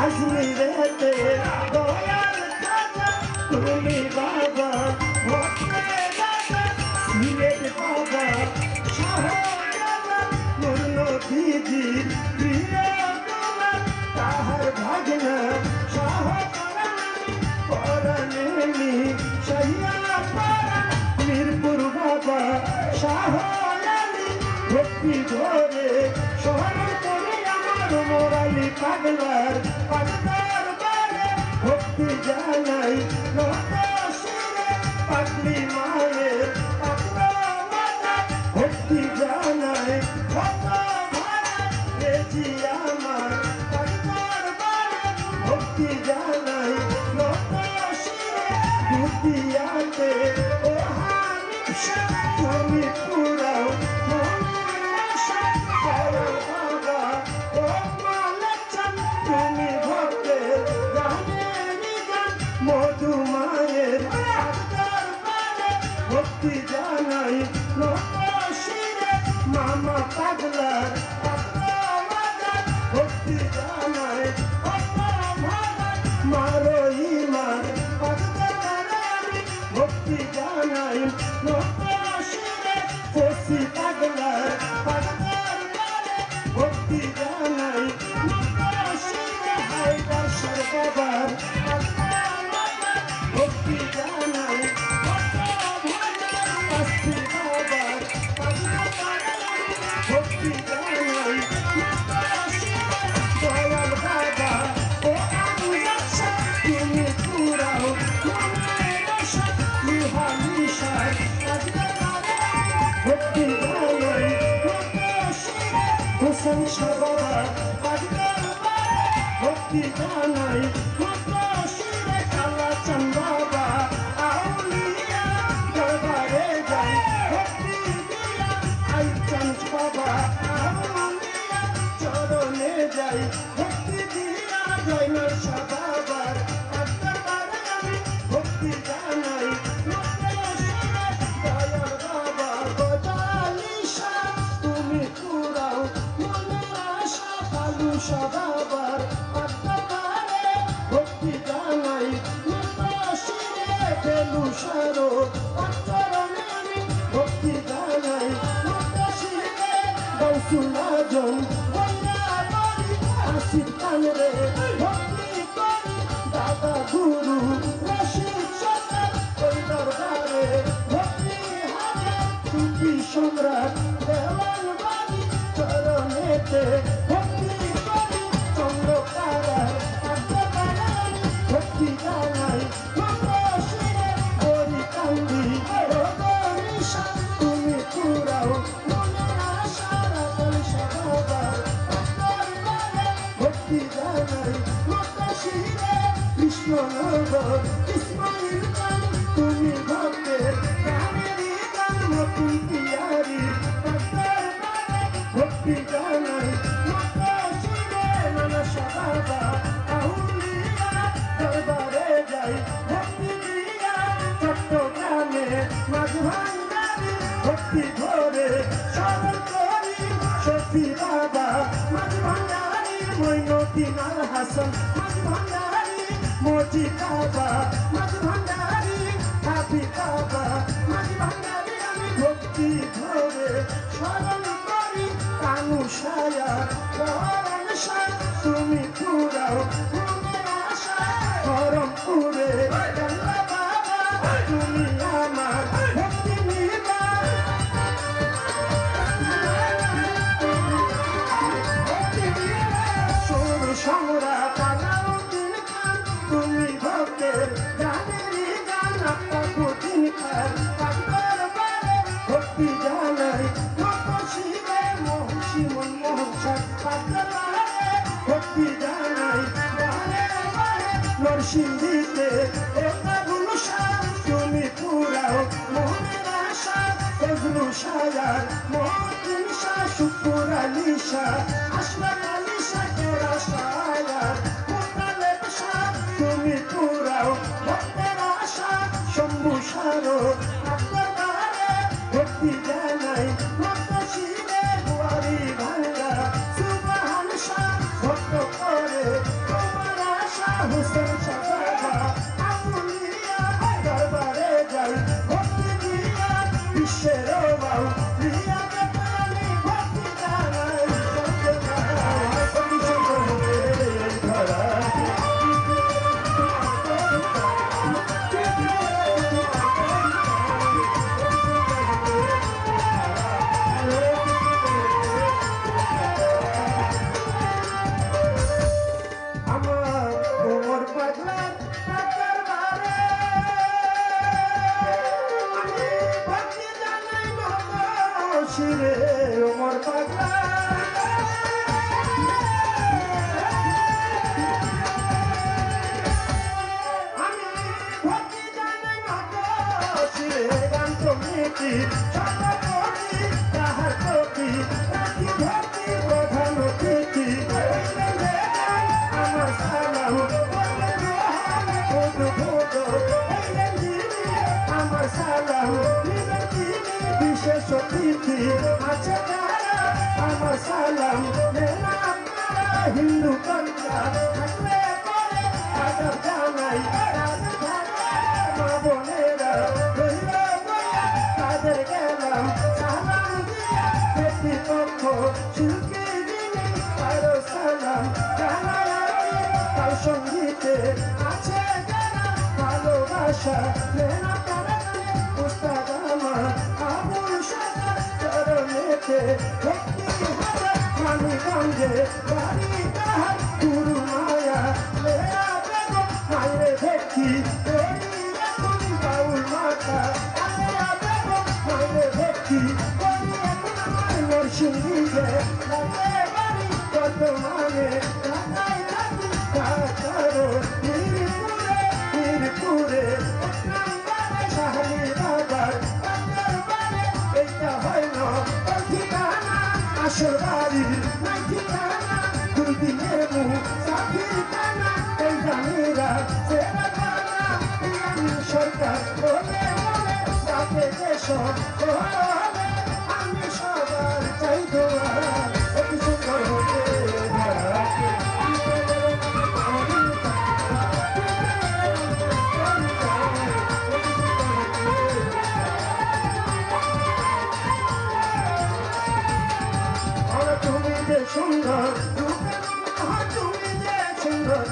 আজমিরেতে দয়াল খাজা তুমি বাবা ভক্তে দাদা সিলেট বাবা শাহজালাল নূর নবীজির প্রিয় দুলাল তাহার ভাগনা শাহ পরাণেনি শাহিয়া পারা মিরপুর বাবা শাহ আলী ভক্তি ধরে স্মরণ করে আমার মোরালি পাগলার পাগলার বারে ভক্তি জানাই নত শিরে পাগলি মায়ের পাগলা মাতা ভক্তি জানাই কত ভাড়া রেজি আমার পাগলার বারে ভক্তি জানাই নত শিরে দুটিয়াতে ও হানিফা তুমি পুরাও মনের আশা করো বাবা ও মালাচান তুমি ভক্তের গানেরই গান মধু মায়ের পাগলার বারে ভক্তি জানাই নত শিরে মামা পাগলার পাগলা মাদার ভক্তি জানাই কত ভাড়া মারো ইমান পাগলার আমি ভক্তি জানাই নত শিরে ফসি পাগলার পাগলার বারে ভক্তি জানাই নত শিরে হায়দার শাহ বাবার পাগলা মাদার ভক্তি জানাই কত ভাড়া কাশি বাবার পাগলা বাবার ভক্তি জানাই নত শিরে দয়াল বাবা ও আমজাদ শাহ তুমি পুরাও মনের আশা নিহানিশার পাগলা ভক্তি জানাই নত শিরে হোসেন শাহ বাবার পাগলার বারে ভক্তি জানাই নত শিরে কালাচাঁদ বাবা আউলিয়া দরবারে যাই ভক্তি দিয়া আইচাঁদ বাবা আউলিয়া চরণে যাই ভক্তি দিয়া জয়নাল শাহ বাবার পাগলার বারে আমি ভক্তি জানাই নত শিরে দয়াল বাবা গজালি শাহ তুমি পুরাও মনের আশা কালু শাহ বাবার পাগলার বারে ভক্তি জানাই নত শিরে বেলু শাহরো চরণে আমি ভক্তি জানাই নত শিরে গৌসুল আজম বৈরাবাড়ি আসিফ খান রে ভক্তি করি দাদা গুরু রশিদ সরকার ওই দরবারে ভক্তি হাজার সুফি সম্রাট দেওয়ান বাড়ি চরণেতে ভক্তি করি চন্দ্রকারা পাগলা ভক্তি জানাই নত শিরে গরি কান্দি রোগনিশা তুমি পুরাও মনের আশা রাখাল শাহ বাবার পাগলার বারে ভক্তি জানাই নত শিরে কৃষ্ণনগর ইসমাইল খান তুমি ভক্তের গানেরই গান মতি পিয়ারি পাগলার বারে ভক্তি জানাই নত শিরে নানা শাহ বাবা আউলিয়া দরবারে যাই ভক্তি দিয়া চট্টগ্রামে মাঝ ভান্ডারি ভক্তি ধরে স্মরণ করি শফি বাবা মাঝ ভান্ডারি মঈনুদ্দিন আল হাসান মাঝ ভান্ডারি মজি বাবা মাঝ ভান্ডারি হাবি বাবা মাঝ ভান্ডারি আমি ভক্তি ধরে স্মরণ করি কানু সায়া পরাণ শাহ তুমি পুরাও মনের আশা করমপুরে আল্লাহ বাবা তুমি আমার ভক্তি নিবা সুর সম্রাট আলাউদ্দিন নরসিংদীতে একটা গুলশা তুমি পুরাও মনের আশা ফজলু সায়ার মতিন শাহ শুকুর আলী শাহ আশরাফ আলী শাহ কেরা সায়ার মোতালেব শাহ তুমি পুরাও ভক্তের আশা শম্ভু সারো আপনার বারে ভক্তি জানাই ভক্ত শিরে বুয়ারি ভাঙ্গা সুবহান শাহ ভক্ত করে তোমার আশা হুসেন শাহ বাবা আকুলিয়া দরবারে যাই ভক্তি দিয়া বিশ্বের বাউ দিয়া বেতালি ভক্তি জানাই ধরা আমার তোমার পাগলার টাকার বারে আমি ভক্তি জানাই বাবা শিরে ওমর পাগলা আমি ভক্তি জানাই বাবা শিরে গান কমিটি সভাপতি তাহার প্রতি রাখি ভক্তি প্রধান অতিথি আমার সালাম আমার সালাম বিশেষ অতিথি আছে তারা আমার সালাম হিন্দু কন্যা থাকলে পরে আদর জানাই মা বোনেরা রইল বইয়া তাদের গেলাম সালাম দিয়া প্রতিপক্ষ শিল্পী দিনে আরো সালাম জানাই তার সঙ্গীতে আছে যারা ভালোবাসা মেনা তারা উস্তাদ আমার আবুল সাদা চরণেতে ভক্তি হাজার মানিগঞ্জে বাড়ি তাহার গুরু মায়া মেয়া বেগম মায়ের ভক্তি তৈরি এখন বাউল মাতা মেয়া বেগম মায়ের ভক্তি তৈরি এখন আমার নরসিংদীতে লাগে বাড়ি বর্তমানে ঢাকায় থাকি ঢাকারও মিরপুরে শাহনি বাবার বাজারে এইটা হয় না তোর ঠিকানা আসল বাড়ির নাই ঠিকানা দুই দিনের মুখ সাথীর কানা এই জানিরা সেরা কানা আমি সরকার বলে বলে তাকে দেশর হলে আমি সবার চাই দোয়া অতি সুন্দর হতে সুন্দর তুমি যে সুন্দর